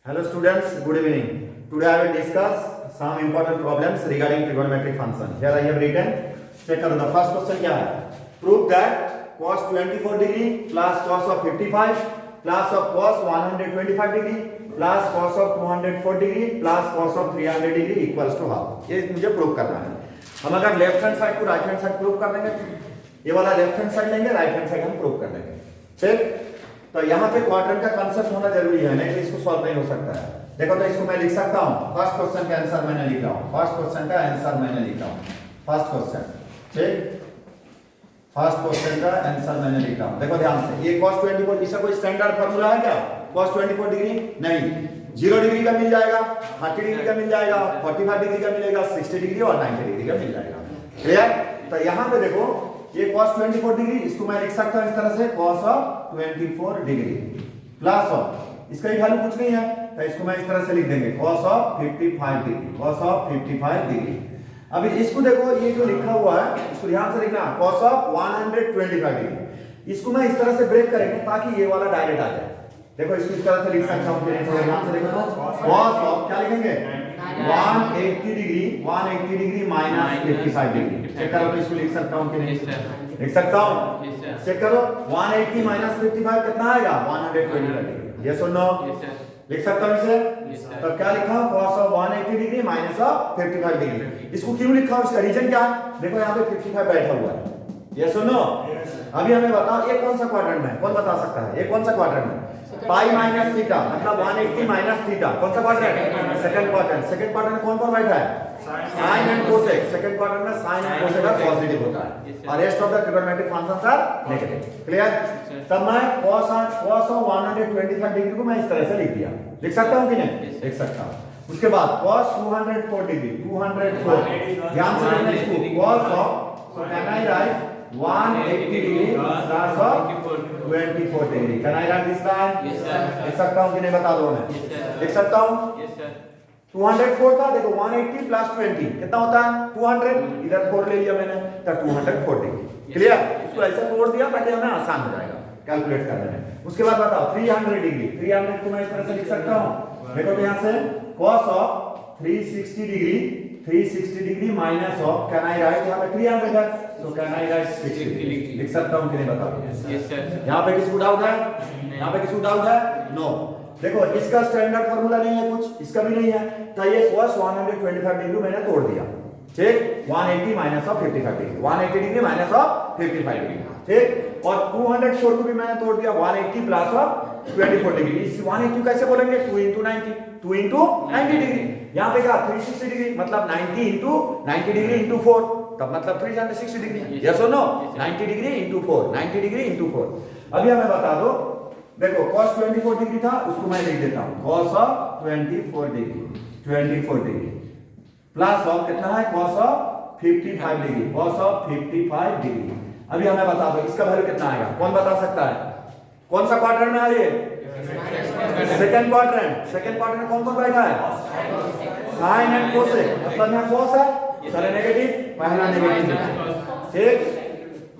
Hello students, good evening. Today I will discuss some important problems regarding trigonometric function. Here I have written, check करो the first question क्या है? Prove that cos 24 degree plus cos of 55 plus of cos 125 degree plus cos of 204 degree plus cos of 300 degree equals to half. ये मुझे prove करना है. हम अगर left hand side को राइट हैंड साइड प्रूव कर देंगे, ये वाला लेफ्ट हैंड साइड लेंगे, राइट हैंड साइड हम प्रूव कर देंगे. ठीक? तो यहाँ पे क्वाड्रेंट का कांसेप्ट होना जरूरी है, नहीं तो इसको सॉल्व नहीं हो सकता है. देखो तो इसको मैं लिख सकता हूँ. फर्स्ट क्वेश्चन का आंसर मैंने लिख रहा हूँ. फर्स्ट क्वेश्चन का आंसर मैंने लिख रहा हूँ. फर्स्ट क्वेश्चन, ठीक, फर्स्ट क्वेश्चन का आंसर मैंने लिख रहा हूँ. देखो ध्यान से, ये cos 24, इसका कोई स्टैंडर्ड फार्मूला है क्या? cos 24 डिग्री नहीं, 0 डिग्री का मिल जाएगा, 30 डिग्री का मिल जाएगा, 45 डिग्री का मिलेगा, 60 डिग्री और 90 डिग्री का मिल जाएगा. क्लियर? तो यहाँ पे देखो ये cos 24 डिग्री, इसको मैं लिख सकता हूँ इस तरह से, cos of 24 degree plus of, इसका ही वैल्यू कुछ नहीं है तो इसको मैं इस तरह से लिख देंगे, cos of 55 degree, cos of 55 degree. अभी इसको देखो, ये जो लिखा हुआ है इसको ध्यान से लिखना, cos ऑफ 125 डिग्री. इसको मैं इस तरह से ब्रेक करेंगे ताकि ये वाला डायरेक्ट आ जाए. देखो इसको इस तरह से लिख सकता हूँ, ध्यान से देखो, cos ऑफ क्या लिखेंगे, 180 डिग्री माइनस 55 डिग्री. चेक करो तो इसको लिख सकता हूँ कि नहीं? लिख सकता हूँ. चेक करो, 180 माइनस 55 कितना आएगा? 125 डिग्री. Yes or no? लिख सकता हूँ इसे. तो क्या लिखा हूँ? cos of 180 degree minus of 55 degree. इसको क्यों लिखा हूँ? इसका रीजन क्या है? देखो यहाँ पे 55 बैठा हुआ है. Yes or no? अभी हमें बताओ ये कौन सा क्वाड्रेंट है? कौन बता सकता है ये कौन सा क्वाड्रेंट है? पाई माइनस थीटा, मतलब 180 माइनस थीटा. कौन सा quadrant? Second quadrant. Second quadrant में कौन कौन बैठा है? Sine and cosec. Second quadrant में साइन एंड कोसेक का पॉजिटिव होता है और rest of the trigonometric functions are negative. Clear? तब मैं cos ऑफ 125 डिग्री को मैं इस तरह से लिख दिया. लिख सकता हूं कि नहीं? लिख सकता हूं. उसके बाद cos 204 डिग्री, 204, ध्यान से लिखना इसको, cos of, so can I right 180 degree cos of 24 degree. Can I write this line? लिख सकता हूं कि नहीं? बता दो. मैं लिख सकता हूं. 204 था, देखो 180 प्लस 20 कितना होता है? 200. इधर 4 ले लिया मैंने तो 204 डिग्री. क्लियर? इसको ऐसा तोड़ दिया ताकि हमें आसान हो जाएगा कैलकुलेट करने में. उसके बाद बताओ 300 डिग्री. 300 को मैं इस तरह से लिख सकता हूं. देखो तो यहां से cos of 360 degree, 360 degree minus of, can I right यहां पे 300 है तो कैन आई राइट 60. लिख सकता हूं कि नहीं? बताओ. Yes sir. यहां पे किसी को डाउट है? यहां पे किसी को डाउट है? नो. देखो इसका स्टैंडर्ड फार्मूला नहीं है कुछ, इसका भी नहीं है, तो ये cos 125 डिग्री मैंने तोड़ दिया. ठीक, 180 minus of 55 degree, 180 degree minus of 55 degree. ठीक, और 204 को भी मैंने तोड़ दिया, 180 प्लस ऑफ 24 डिग्री. इस 180 कैसे बोलेंगे? 2 into 90, 2 into 90 डिग्री. यहाँ पे क्या 360 डिग्री, मतलब 90 into 90 डिग्री into 4, तब मतलब 360 degree. Yes or no? 90 degree into 4, 90 degree into 4. अभी हमें बता दो, देखो cos 24 डिग्री था, उसको मैं लिख देता हूं, cos of 24 degree, 24 degree plus of कितना है? cos of 55 degree, cos of 55 degree. अभी हमें बता दो इसका वैल्यू कितना आएगा? कौन बता सकता है? कौन सा क्वाड्रेंट में है ये? Second quadrant. सेकंड क्वाड्रेंट में कौन कौन बैठा है? साइन एंड कोसेक, मतलब यहां cos है, सारे नेगेटिव, पहला नेगेटिव. ठीक,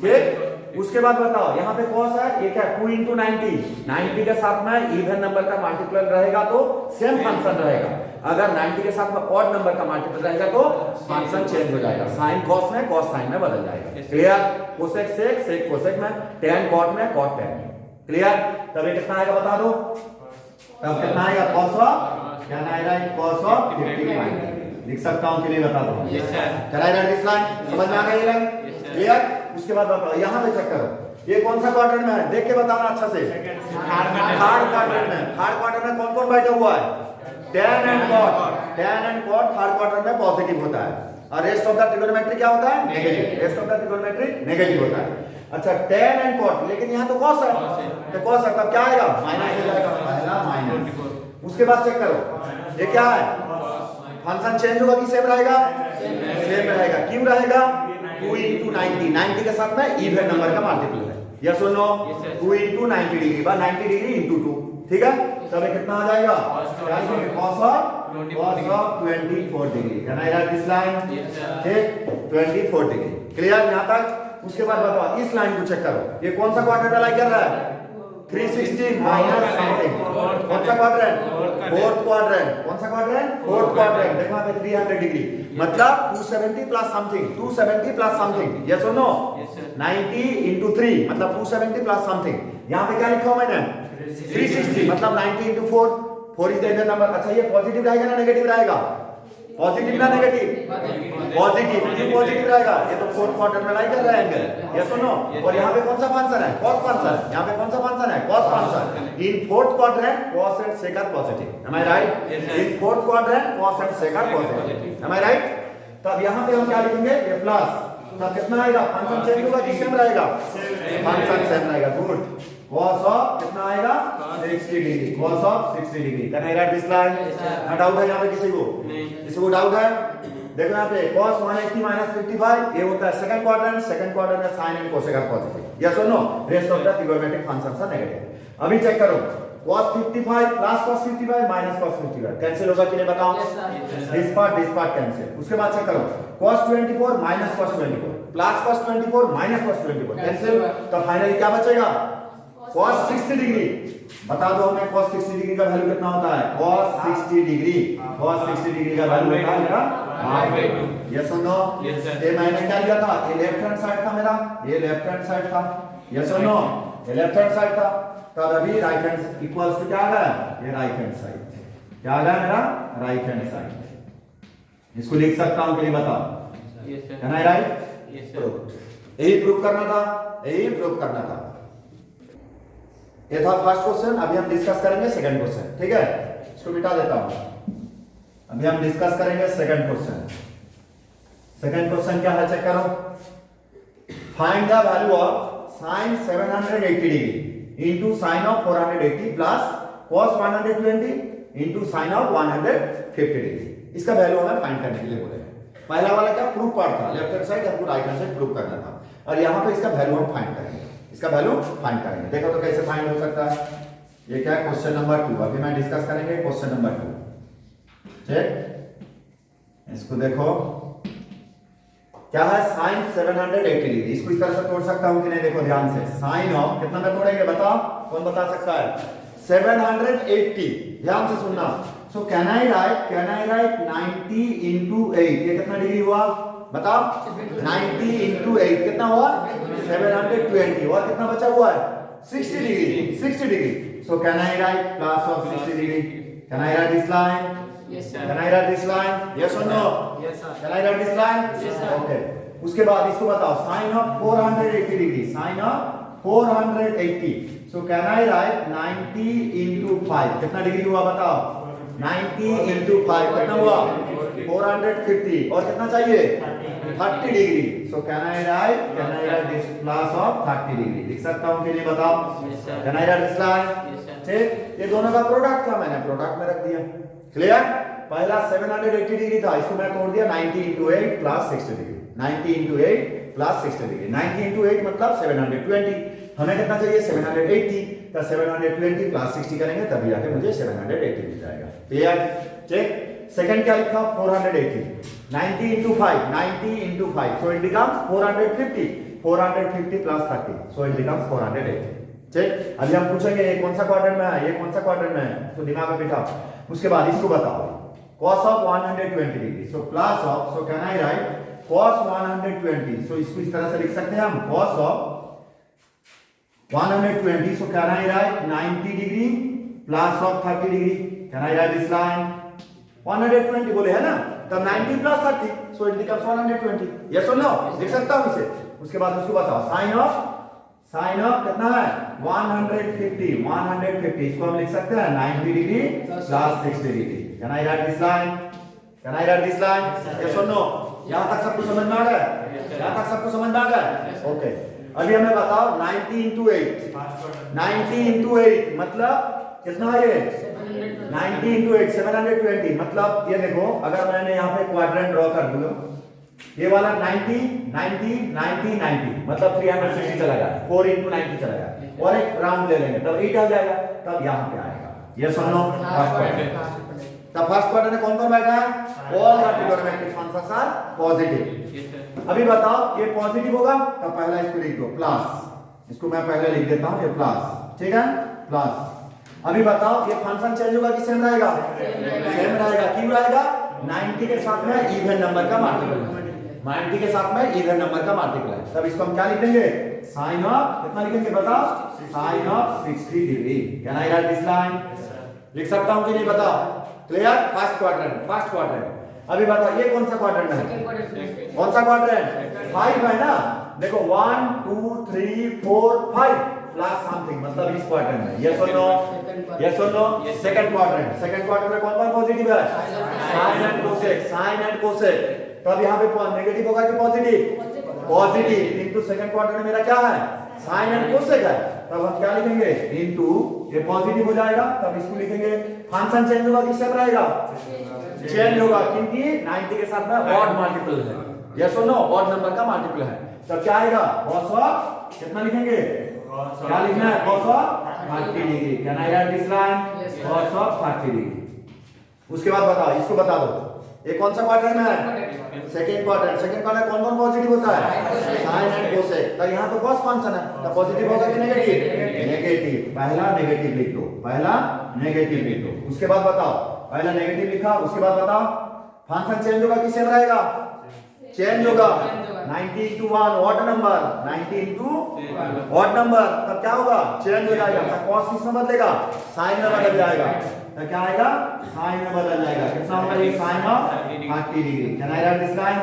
ठीक. उसके बाद बताओ यहाँ पे cos है, ये क्या 2 into 90, 90 के साथ में इवन नंबर का मल्टीपल रहेगा तो सेम फंक्शन रहेगा. अगर 90 के साथ में ऑड नंबर का मल्टीपल रहेगा तो फंक्शन चेंज हो जाएगा. साइन cos में, cos साइन में बदल जाएगा. Clear? Cosec sec, sec cosec में, tan cot में, cot tan में. क्लियर? तब ये कितना आएगा बता दो. तब कितना आएगा? cos ऑफ, क्या आएगा? cos of 55. लिख सकता हूं कि नहीं? बता दो. Yes sir. चला राइट दिस लाइन समझ में आ गई है? क्लियर? उसके बाद बताओ यहाँ पे चेक करो, ये कौन सा क्वाड्रेंट में है? देख के बताना अच्छा से. थर्ड क्वाड्रेंट में. थर्ड क्वाड्रेंट में कौन कौन बैठा हुआ है? tan and cot. tan and cot third quadrant में पॉजिटिव होता है और रेस्ट ऑफ द ट्रिगोनोमेट्री क्या होता है? Negative. Rest of the trigonometry negative होता है. अच्छा tan एंड cot, लेकिन यहाँ तो cos है, तो cos है, तब क्या आएगा? माइनस हो जाएगा, पहला माइनस. उसके बाद चेक करो ये क्या है? फंक्शन चेंज होगा कि सेम रहेगा? सेम रहेगा. क्यों रहेगा? 2 into 90, 90 के साथ में इवन नंबर का मल्टीपल है. Yes or no? 2 into 90 degree बा 90 डिग्री into 2. ठीक है, तब ये कितना आ जाएगा? cos of 24 degree. Can I write this line? ठीक, 24 डिग्री. क्लियर यहां तक? उसके बाद बताओ इस लाइन को चेक करो, ये कौन सा क्वाड्रेंट अलाई कर रहा है? 360 माइनस समथिंग, कौन सा क्वाड्रेंट? Fourth quadrant. कौन सा क्वाड्रेंट? Fourth quadrant. देखो यहाँ पे 300 डिग्री मतलब 270 plus something, 270 plus something, yes or no? 90 into 3 मतलब 270 प्लस समथिंग। यहाँ पे क्या लिखा हुआ मैंने? 360 मतलब 90 into 4, 4 is the even number. अच्छा ये पॉजिटिव रहेगा ना नेगेटिव रहेगा? पॉजिटिव ना नेगेटिव? पॉजिटिव। क्यों पॉजिटिव रहेगा? ये तो फोर्थ क्वाड्रेंट में लाई कर रहा है एंगल, यस और नो? और यहाँ पे कौन सा फंक्शन है? cos function. यहाँ पे कौन सा फंक्शन है? cos function. In fourth quadrant cos and sec are positive, am I right? In fourth quadrant cos and sec are positive, am I right? तब यहाँ पे हम क्या लिखेंगे? ये प्लस, तब कितना आएगा? फंक्शन चेंज होगा कि सेम रहेगा? फंक्शन सेम रहेगा, गुड। cos ऑफ कितना आएगा? 60 degree, cos of 60 degree. Can I write this line? ना डाउट है यहाँ पे किसी को? किसी को डाउट है? देखो यहाँ पे cos 180 minus 55 ये होता है सेकंड क्वाड्रेंट में sin and cosec are positive, yes or no? Rest of the trigonometric functions are negative. अभी चेक करो cos 55 plus cos 55 minus cos 55 cancel होगा कि नहीं बताओ? This part cancel. उसके बाद चेक करो cos 24 minus cos 24 plus cos 24 minus cos 24 cancel. तो फाइनली क्या बचेगा? cos 60 degree. बता दो हमें cos 60 डिग्री का वैल्यू कितना होता है? cos 60 डिग्री का वैल्यू होता है मेरा r/2। Yes or no? ये मैंने क्या लिया था? ये लेफ्ट हैंड साइड था मेरा, ये लेफ्ट हैंड साइड था, यस और नो? ये लेफ्ट हैंड साइड था, तब अभी राइट हैंड इक्वल्स टू क्या आ गया? ये राइट हैंड साइड। क्या आ गया मेरा? Right hand side. इसको लिख सकता हूं कि नहीं बताओ? Can I right? यही प्रूव करना था। ये था फर्स्ट क्वेश्चन। अभी हम डिस्कस करेंगे सेकंड क्वेश्चन, ठीक है? इसको मिटा देता हूं। अभी हम डिस्कस करेंगे सेकंड क्वेश्चन। सेकंड क्वेश्चन क्या है? चेक करो। Find the value of sin 780 degree into sin of 480 plus cos 120 into sin of 150 degree. इसका वैल्यू हमें फाइंड करने के लिए बोले हैं। पहला वाला क्या? प्रूफ पार्ट था, लेफ्ट हैंड साइड हमको राइट हैंड साइड प्रूव करना था, और यहाँ पे इसका वैल्यू हम फाइंड करेंगे। देखो तो कैसे फाइंड हो सकता है। ये क्या है? Question number 2। अभी मैं डिस्कस करेंगे क्वेश्चन नंबर 2, ठीक? इसको देखो क्या है? sin 780 degree. इसको इस तरह से तोड़ सकता हूं कि नहीं? देखो ध्यान से, sin ऑफ कितना में तोड़ेंगे बताओ? कौन बता सकता है? 780। ध्यान से सुनना। So can I right 90 into 8, ये कितना डिग्री हुआ बताओ? 90 into 8 कितना हुआ? 720। और कितना बचा हुआ है? 60 degree. So can I right plus of 60 degree? Can I write this line? Can I write this line? Yes or no? Yes sir. Can I write this line? Yes sir. Okay. उसके बाद इसको बताओ sin of 480 degree, sin of 480. So can I write 90 into 5? कितना degree हुआ बताओ? 90 into 5 कितना हुआ? 450। और कितना चाहिए? 30 degree. So can I write this plus of 30 degree? लिख सकता हूँ कि नहीं बताओ? Yes sir. Can I write this line? Yes sir. ठीक, ये दोनों का प्रोडक्ट था, मैंने प्रोडक्ट में रख दिया। क्लियर? पहला 780 डिग्री था, इसको मैं तोड़ दिया 90 into 8 plus 60 degree. 90 into 8 plus 60 degree. 90 into 8 मतलब 720। हमें कितना चाहिए? 780। तो 720 plus 60 करेंगे तभी जाके मुझे 780 मिल जाएगा। क्लियर? चेक। सेकंड क्या लिखा? 480। 90 into 5, 90 into 5, so it becomes 450। 450 plus 30, so it becomes 480। Check. अभी हम पूछेंगे ये कौन सा क्वाड्रेंट में है, ये कौन सा क्वाड्रेंट में है, तो दिमाग में बिठा। उसके बाद इसको बताओ cos of 120 degree, so plus of, so can I right cos 120, सो इसको इस तरह से लिख सकते हैं हम cos of 120, so can I right 90 degree plus of 30 degree. Can I write this line? 120 बोले है ना, तब 90 plus 30, so it becomes 120। Yes or no? लिख सकता हूं इसे। उसके बाद उसको बताओ sin of कितना है? 150। इसको हम लिख सकते हैं 90 degree plus 60 degree. Can I write this line? Yes or no? यहां तक सबको समझ में आ गया? यहां तक सबको समझ में आ गया? ओके। अभी हमें बताओ 90 into 8, 90 into 8 मतलब कितना है ये? 90 into 8 720। मतलब ये देखो, अगर मैंने यहाँ पे क्वाड्रेंट ड्रॉ कर दूं, ये वाला 90 90 90 90 मतलब 360 चला गया, 4 into 90 चला गया, और एक राउंड ले लेंगे तब 8 आ जाएगा, तब यहाँ पे आएगा। Yes or no? तब फर्स्ट क्वाड्रेंट में कौन कौन बैठा है? All the trigonometric functions are positive. अभी बताओ ये पॉजिटिव होगा तब पहला इसको लिख दो प्लस, इसको मैं पहले लिख देता हूँ ये प्लस, ठीक है, प्लस। अभी बताओ ये फंक्शन चेंज होगा कि सेम रहेगा? सेम रहेगा। क्यों रहेगा? 90 के साथ में इवन नंबर का मल्टीपल है, 90 के साथ में इवन नंबर का मल्टीपल है। तब इसको हम क्या लिखेंगे? साइन ऑफ कितना लिखेंगे बताओ? Sine of 60 degree. Can I write this line? लिख सकता हूं कि नहीं बताओ? Clear? First quadrant, first quadrant. अभी बताओ ये कौन सा क्वाड्रेंट है? कौन सा क्वाड्रेंट? 5 है ना। देखो 1 2 3 4 5 प्लस समथिंग, मतलब इस क्वाड्रेंट में। Yes or no? Yes or no? Second quadrant, second quadrant में कौन कौन पॉजिटिव है? Sine and cosec, sine and cosec. तब यहाँ पे नेगेटिव होगा कि positive? Positive. Into second quadrant में मेरा क्या है? साइन एंड कोसेक है। तब हम क्या लिखेंगे? इनटू, ये पॉजिटिव हो जाएगा, तब इसको लिखेंगे। फंक्शन चेंज होगा कि सेम रहेगा? चेंज होगा, क्योंकि 90 के साथ में ऑड मल्टीपल है। Yes or no? Odd number का मल्टीपल है। तब क्या आएगा? cos ऑफ कितना लिखेंगे? क्या लिखना है? cos of 30 degree. Can I write this line? cos of 30 degree. उसके बाद बताओ, इसको बता दो, ये कौन सा क्वाड्रेंट में है? Second quadrant. सेकंड क्वाड्रेंट कौन कौन पॉजिटिव होता है? Sine and cosec. तो यहाँ तो cos फंक्शन है, तो पॉजिटिव होगा कि नेगेटिव? नेगेटिव। पहला नेगेटिव लिख दो, पहला नेगेटिव लिख दो। उसके बाद बताओ, पहला नेगेटिव लिखा, उसके बाद बताओ फंक्शन चेंज होगा कि सेम रहेगा? चेंज होगा। 90 into 1 odd number, 90 into odd number, तब क्या होगा? चेंज हो जाएगा। तो cos किस में बदलेगा? साइन में बदल जाएगा। तो क्या आएगा? साइन में बदल जाएगा। कितना होगा ये? Sine of 30 degree. Can I write this line?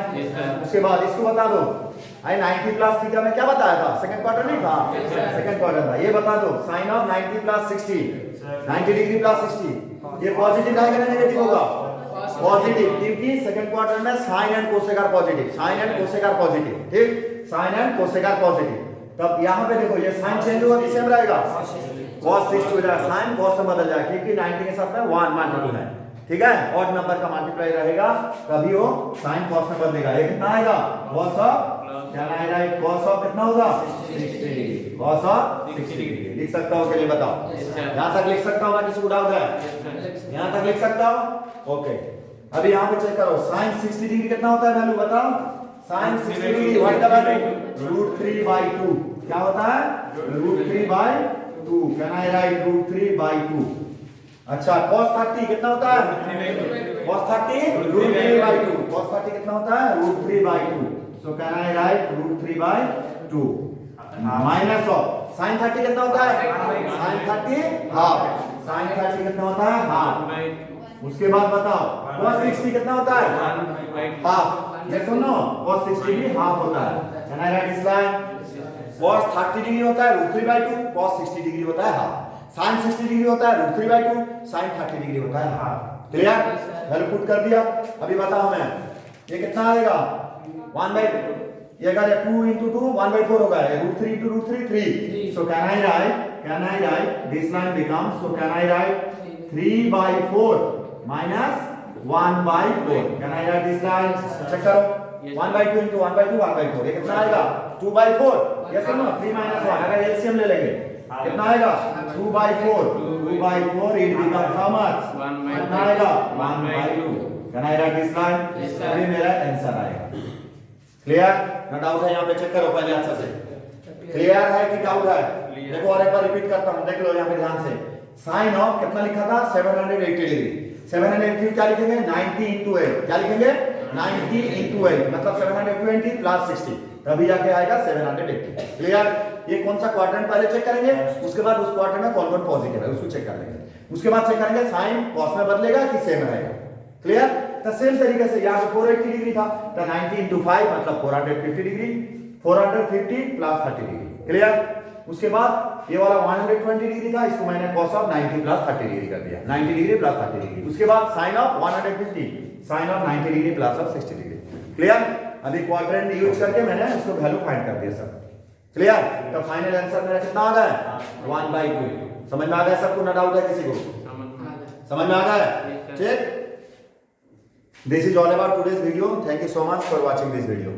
उसके बाद इसको बता दो, आई 90 प्लस थीटा में क्या बताया था? सेकंड क्वार्टर नहीं था? सेकंड क्वार्टर था। ये बता दो, sine of 90 plus 60, 90 degree plus 60, ये पॉजिटिव रहेगा ना नेगेटिव होगा? पॉजिटिव, क्योंकि सेकंड क्वार्टर में sine and cosec are positive, sine and cosec are positive. ठीक, sine and cosec are positive. तब यहाँ पे देखो, ये साइन चेंज होगा कि सेम रहेगा? cos 60 हो जाएगा, साइन cos से बदल जाएगा, क्योंकि 90 के साथ में 1 मल्टीपल है। ठीक है, ऑड नंबर का मल्टीप्लाई रहेगा, तभी वो साइन cos में बदलेगा। ये कितना आएगा? cos ऑफ, क्या आएगा? cos ऑफ कितना होगा? 60 डिग्री। cos ऑफ 60 डिग्री लिख सकता हूं कि नहीं बताओ? यहां तक लिख सकता हूं ना? किसी को डाउट है? यहां तक लिख सकता हूं? ओके। अभी यहाँ पे चेक करो, साइन 60 डिग्री कितना होता है? वैल्यू बताओ। Sine 60 degree what the value? √3/2। क्या होता है? √3/2। Can I write √3/2? अच्छा, cos 30 कितना होता है? cos 30 √3/2। cos 30 कितना होता है? √3/2। So can I write √3/2 minus of sin 30 कितना होता है? sin 30 half. sin 30 कितना होता है? हाफ। उसके बाद बताओ cos 60 कितना होता है? हाफ। ये सुनो, cos 60 भी हाफ होता है। Can I write this line? cos 30 degree होता है √3/2, cos 60 डिग्री होता है हाफ। sin 60 डिग्री होता है √3/2, sin 30 डिग्री होता है हाफ। क्लियर? वैल्यू पुट कर दिया। अभी बताओ हमें ये कितना आएगा? 1/, ये अगर 2 into 2 1/4 होगा, √3 into √3 3। So can I write this line becomes, so can I write 3/4 minus 1/4? Can I write this line? Check करो, 1/2 into 1/2 1/4, ये कितना आएगा? 2/4। Yes or no? 3 minus 1, अगर एलसीएम ले लेंगे कितना आएगा? 2/4। 2/4 it becomes how much? कितना आएगा? 1/2। Can I write this line? अभी मेरा आंसर आएगा। क्लियर? ना डाउट है यहाँ पे? चेक करो पहले अच्छा से। क्लियर है कि डाउट है? देखो और एक बार रिपीट करता हूँ, देख लो यहाँ पे ध्यान से। साइन ऑफ कितना लिखा था? 780 डिग्री। 780 क्या लिखेंगे? 90 into 8। क्या लिखेंगे? 90 into 8, मतलब 720 प्लस 60, तभी जाके आएगा 780। क्लियर? ये कौन सा क्वाड्रेंट पहले चेक करेंगे, उसके बाद उस क्वाड्रेंट में कौन कौन पॉजिटिव है उसको चेक कर लेंगे। उसके बाद चेक करेंगे साइन कॉस में बदलेगा कि सेम रहेगा। क्लियर? तो सेम तरीके से यहाँ पे 480 डिग्री था, तो 90 into 5 मतलब 450 डिग्री, 450 प्लस 30 डिग्री। क्लियर? उसके बाद ये वाला 120 डिग्री था, इसको मैंने cos ऑफ 90 प्लस 30 डिग्री कर दिया, 90 डिग्री प्लस 30 डिग्री। उसके बाद sine of 150, sine of 90 degree plus of 60 degree. Clear? अभी क्वाड्रेंट यूज करके मैंने उसको वैल्यू फाइंड कर दिया सब। क्लियर? तो फाइनल आंसर मेरा कितना आ गया? 1/2। समझ में आ गया सबको? ना डाउट है किसी को? समझ में आ गया? ठीक। This is all about today's video. Thank you so much for watching this video.